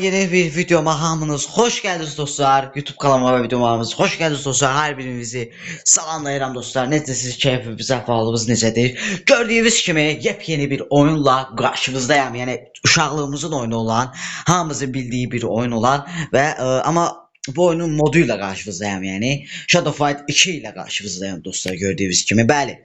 yeni bir videoma hamınız hoş geldiniz dostlar. YouTube kanalıma ve videoma hoş geldiniz dostlar. Her birinizi salamlayıram dostlar. Necəsiniz, keyfimiz, əhvalımız necədir? Gördüğünüz kimi yepyeni bir oyunla karşınızdayım. Yani uşaqlığımızın oyunu olan, hamımızın bildiği bir oyun olan ve ama bu oyunun moduyla karşınızdayım yani. Shadow Fight 2 ile karşınızdayım dostlar gördüğünüz gibi. Bəli.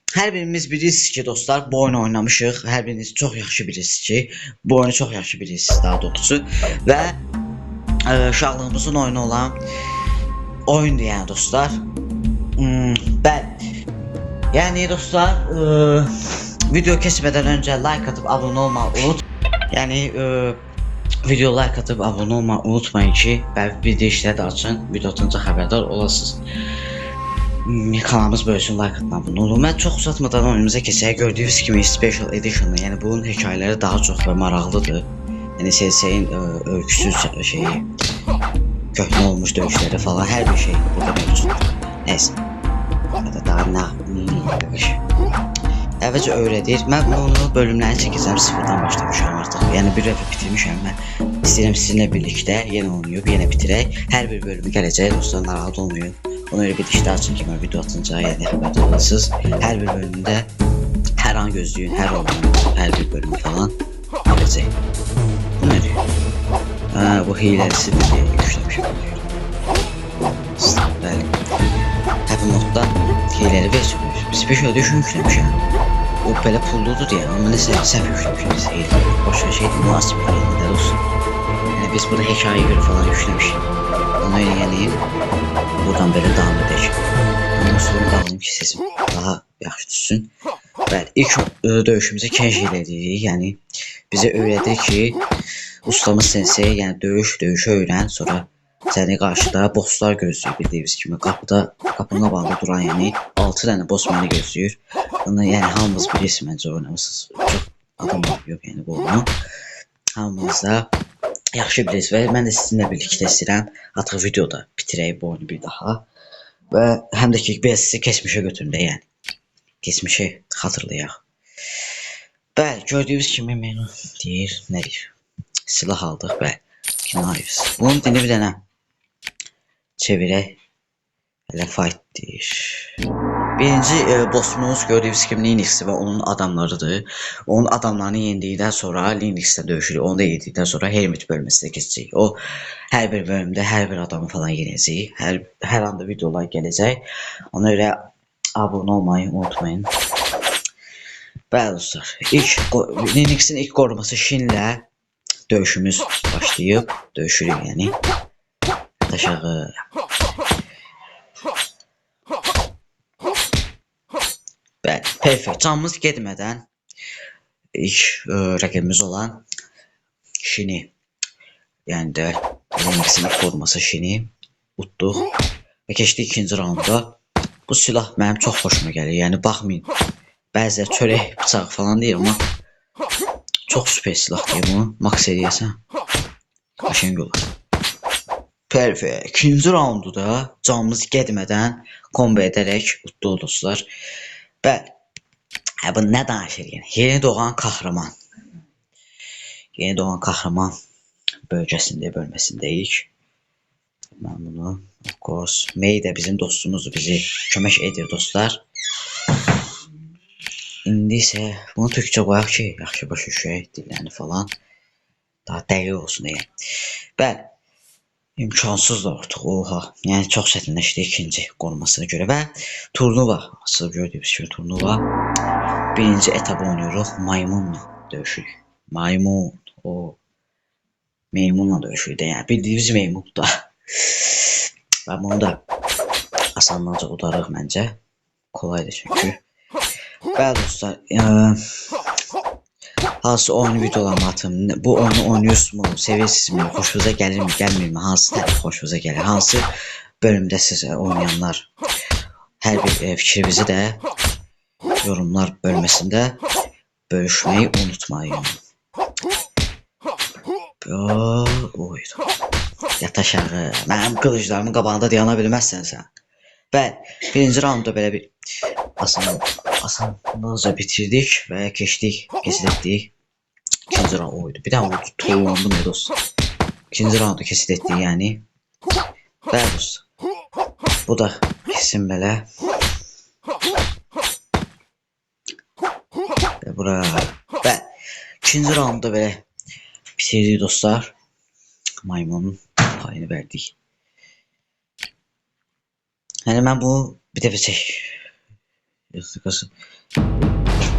Hər birimiz bilirsiniz ki dostlar bu oyunu oynamışıq. Hər biriniz çox yaxşı bilirsiniz ki bu oyunu çox yaxşı bilirsiniz daha doğrusu və uşaqlığımızın oyunu olan oyundur yəni dostlar. Bəli. Yəni dostlar video keçmədən öncə like atıp abone olmayı video like atıp abone olmayı unutmayın ki video işləri açın, video atınca xəbərdar olasınız. Kanalımız böyüsün, like atmayı abone olun. Mən çox uzatmadan oyunumuza keçək. Gördüyünüz kimi Special Edition, yəni bunun hekayələri daha çox və maraqlıdır. Yəni CS'in öyküsü şeyi, köhnə olmuş döyüşləri falan hər bir şey burada mövcuddur. Nəysə. Hətta daha nə əvvəlcə öyrədir. Mən bunu bölümlərini çəkəcəm, sıfırdan başlamışam artıq. Yəni bir dəfə bitirmişəm mən. İstəyirəm sizinlə birlikdə yenə oynayıb, yenə bitirək. Hər bir bölümü gələcək, dostlar narahat olmayın. Ona öyle bir dişdə açın ki, mən video atınca yəni xəbər olasınız. Hər bir bölümdə hər an gözləyin, hər oyunun hər bir bölümü falan gələcək. Bu nədir? Bu hiləlisi deyə yükləmişəm. Bəli. Happy modda hiləli versiyon. Special Edition yükləmişəm. O belə pulludur deyə, amma nəsə səhv yükləmişəm. Hilə. Başqa şey deyil, münasib halinde olsun. Yəni biz burada hekayəyə görə falan yükləmişik. Ona görə yəni buradan belə davam edək. Ondan sonra bağlayayım ki sesim daha yaxşı düşsün. Bəli, ilk döyüşümüzü Kenji ilə edirik. Yəni bizə öyrədir ki ustamız sensei, yəni döyüşü öyrən, sonra səni qarşıda bosslar gözləyir bildiyiniz kimi. Qapının bağlı duran yəni 6 dənə boss məni gözləyir. Bunu yəni hamınız bilirsiniz, məncə oynamışsınız. Çox adam yox yəni bu oyunu. Hamınız da yaxşı bilirsiniz və mən də sizinlə birlikdə istəyirəm artıq videoda bitirək bu oyunu bir daha və həm də ki biraz sizi keçmişə götürüm də yəni keçmişi xatırlayaq. Bəli, gördüyünüz kimi menü deyir, nə deyir? Silah aldıq və knives. Bunun dini bir dənə çevirək. Elə fight deyir. Birinci bossumuz gördüyünüz kimi Linux və onun adamlarıdır. Onun adamlarını yendikdən sonra Linux'lə döyüşürük. Onu da yendikdən sonra Hermit bölməsinə keçəcək. O hər bir bölümdə hər bir adamı falan yenəcək. Hər anda videolar gələcək. Ona görə abone olmayı unutmayın. Bəli dostlar, Linux'in ilk qoruması Shin'lə döyüşümüz başlayıb. Döyüşürük yəni. Aşağı. Bəli, perfect. Canımız getmədən ilk rəqibimiz olan Shin'i, yəni də Linux'in ilk qoruması Shin'i utduq və keçdik ikinci raunda. Bu silah mənim çox xoşuma gəlir. Yəni baxmayın, bəzilər çörək bıçaq falan deyir, amma çox süper silah deyir bunu. Max eləyəsən qəşəng olar. Perfect. İkinci raundu da canımız getmədən kombo edərək utduq dostlar. Bəli. Bu nə danışır yəni? Yeni doğan kahraman. Yeni doğan kahraman bölməsindəyik. Mən bunu of course May də bizim dostumuzdur, bizi kömək edir dostlar. İndi isə bunu türkçə qoyaq ki, yaxşı başa düşək dillərini falan. Daha dəqiq olsun deyə. Bəli. İmkansızdır artıq, oha. Yəni çox çətinləşdi ikinci qorumasına görə və turnuva. Asıl gördüyünüz kimi turnuva. Birinci etabı oynuyoruz. Maymunla döyüşürük. Maymun. O meymunla döyüşürük də. Yəni bildiyiniz meymun da. Və bunu da asanlıca udarıq məncə. Kolaydır çünki. Bəli dostlar. Hansı oyun videolarımı atım, bu oyunu oynuyorsunuz, seviyorsunuz mu, hoşunuza gelir mi, gelmiyor mu, hansı tərəf hoşunuza gelir, hansı bölümdə siz oynayanlar, hər bir fikrinizi də yorumlar bölməsində bölüşmeyi unutmayın. Yat aşağı, mənim qılıclarımın qabağında dayana bilməzsən sən. Bəli, birinci raundda belə bir asanlıqca bitirdik və keçdik. İkinci raund oydu. Bir daha oldu, tuğlandım ya dostum. İkinci raundu kesit etdik yəni. Bəli dostlar. Bu da kesin belə. Və bura. Və ikinci raundda belə bitirdik dostlar. Maymunun payını verdik. Yəni mən bunu bir dəfə çək. Yazıqası.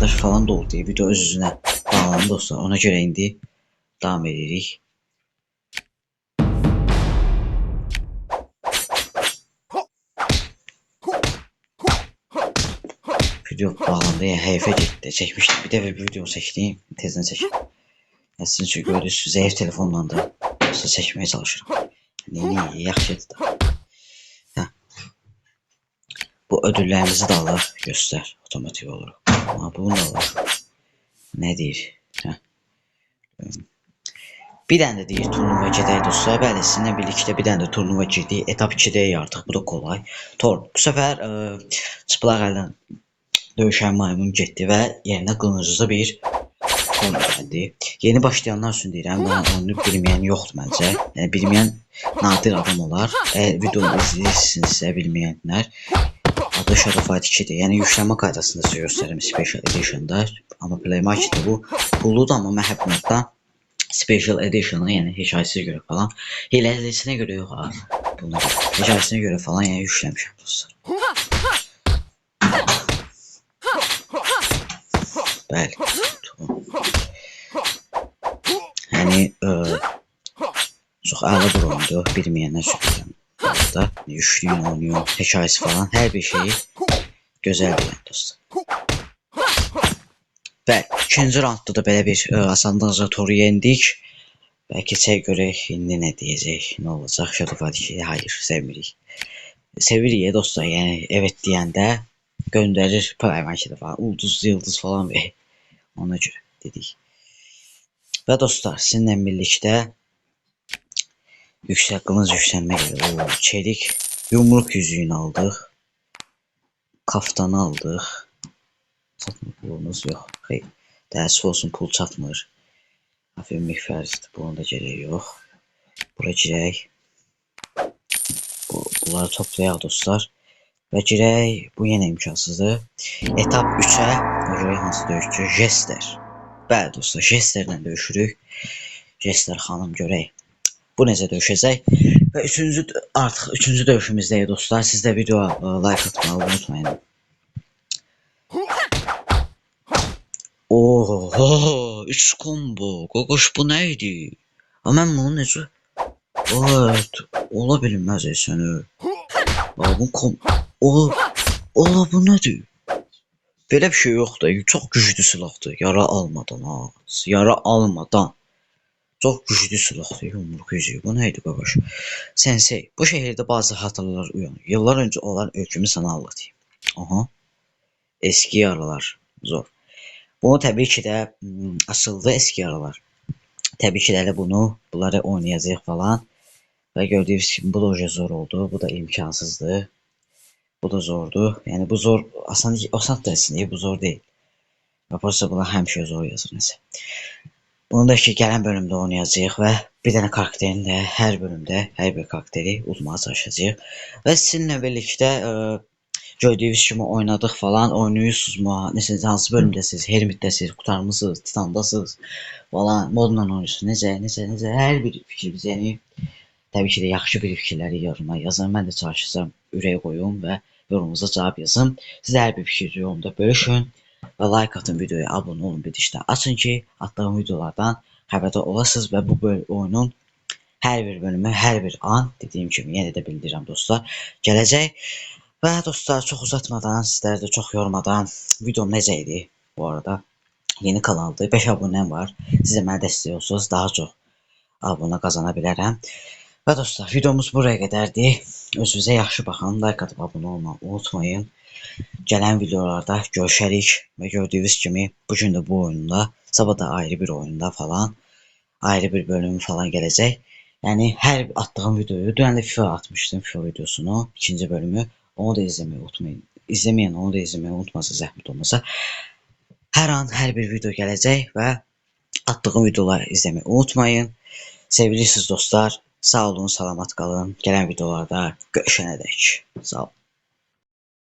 Daş falan da oldu. Video öz-özünə bağlandı dostlar. Ona görə indi devam edirik. Video bağlandı. Yəni həyfə getdi. Çəkmişdim. Bir dəfə bir video çəkdim. Tezdən çəkdim. Sizin üçün görürsünüz. Zəif telefonla da çəkməyə çalışıram. Yəni yaxşıdır da. Bu ödüllərimizi də alır, göstər otomatik olarak. Ama bunu da alır. Ne deyir? Hə. Bir dənə də deyir turnuva gedək dostlar. Bəli, sizinlə birlikdə bir dənə də turnuva girdik. Etap 2'dəyiz artıq. Bu da kolay. Bu səfər çıplaq əllə döyüşən maymun getdi və yerinə qılınclı bir son gəldi. Yeni başlayanlar üçün deyirəm, mən onu bilməyən yoxdur məncə. Yəni bilməyən nadir adam olar. Əgər videomu izləyirsinizsə bilməyənlər. Adı Shadow Fight 2'dir. Yəni yüklənmə qaydasında sizə göstərim Special Edition'da. Amma Play Market'də bu pulludur, amma mən həp notda Special Edition'ı, yəni hekayəsinə görə falan, hiləlisinə görə yox ha. Bunu hekayəsinə görə falan yəni yükləmişəm dostlar. Bəli. Yəni çox əla bir oyundur, bilməyənlər üçün. Da yüklüyün, oynuyor, hekayesi falan her bir şeyi güzel bir dostlar. Və ikinci roundda da belə bir asanlıqla toru yendik. Və keçək görək indi nə deyəcək, nə olacaq. Shadow Fight 2'yi hayır, sevmirik. Sevirik dostlar, yəni evet deyəndə göndərir Primarketə falan, ulduz, yıldız falan və ona görə dedik. Və dostlar, sizinlə birlikdə yüksək qılınc yüksəlmə gəlir. Çelik yumruq yüzüyünü aldıq. Kaftanı aldıq. Çatmır pulumuz yox. Xeyr. Təəssüf olsun pul çatmır. Hafif mikfərizdir. Bunun da gərək yox. Bura girək. Bunları toplayaq dostlar. Və girək. Bu yenə imkansızdır. Etap 3'ə görək hansı döyüşçü? Jester. Bəli dostlar, Jesterlə döyüşürük. Jester xanım görək. Bu necə döyüşəcək və üçüncü döyüşümüzdəyik dostlar. Siz də videoya like atmağı unutmayın. Oho, 3 combo. Qoqoş bu nə idi? Amma mən bunu necə? Evet, ola bilməz səni. Bu ola bu nədir? Belə bir şey yoxdur. Çox güclü silahdır. Yara almadan ha. Yara almadan. Çok güçlü silahlı yumruk yüzüğü. Bu neydi babaş? Sensei, bu şehirde bazı hatalar uyanıyor. Yıllar önce olan öykümü sana anlatayım. Aha. Eski yaralar. Zor. Bunu tabii ki de asıldı eski yaralar. Tabii ki de bunları oynayacağız falan. Ve gördüğünüz gibi bu da hoca zor oldu. Bu da imkansızdı. Bu da zordu. Yani bu zor. Asan dersiniz. Bu zor değil. Yaparsa bunlar həmişə zor yazır nəsə. Bunu da ki gələn bölümdə oynayacağıq və bir dənə karakterin də hər bölümdə hər bir karakteri uzmağa çalışacağıq. Və sizinlə birlikdə gördüyünüz kimi oynadıq falan, oynayırsınız. Nəsə hansı bölümdəsiniz, Hermitdəsiniz, Qurtarmısınız, Titandasınız falan, modla oynayırsınız. Necə hər bir fikrimiz, yəni təbii ki də yaxşı bir fikirləri yoruma yazın. Mən də çalışacağam ürək qoyum və yorumunuza cavab yazın. Siz hər bir fikri yorumda bölüşün. Və like atın, videoya abone olun, bir dişdə açın ki attığım videolardan xəbərdar olasınız və bu oyunun hər bir bölümü, hər bir an dediyim kimi yenə də bildirirəm dostlar gələcək. Və dostlar çox uzatmadan, sizləri də çox yormadan videom necə idi bu arada yeni kanaldır, 5 abunəm var, siz də mənə dəstək olsanız daha çox abunə qazana bilərəm. Və dostlar videomuz buraya qədərdir, özünüzə yaxşı baxın, like atıb abunə olmağı unutmayın. Gələn videolarda görüşərik və gördüyünüz kimi bugün də bu oyunda, sabah da ayrı bir oyunda falan, ayrı bir bölümü falan gələcək. Yəni hər attığım videoyu, dünən də FIFA atmışdım, FIFA videosunu, ikinci bölümü, onu da izləməyi unutmayın. İzləməyən onu da izləməyi unutmasa, zəhmət olmasa. Hər an hər bir video gələcək və attığım videoları izləməyi unutmayın. Sevgili siz dostlar, sağ olun, salamat qalın. Gələn videolarda görüşənədək. Sağ olun.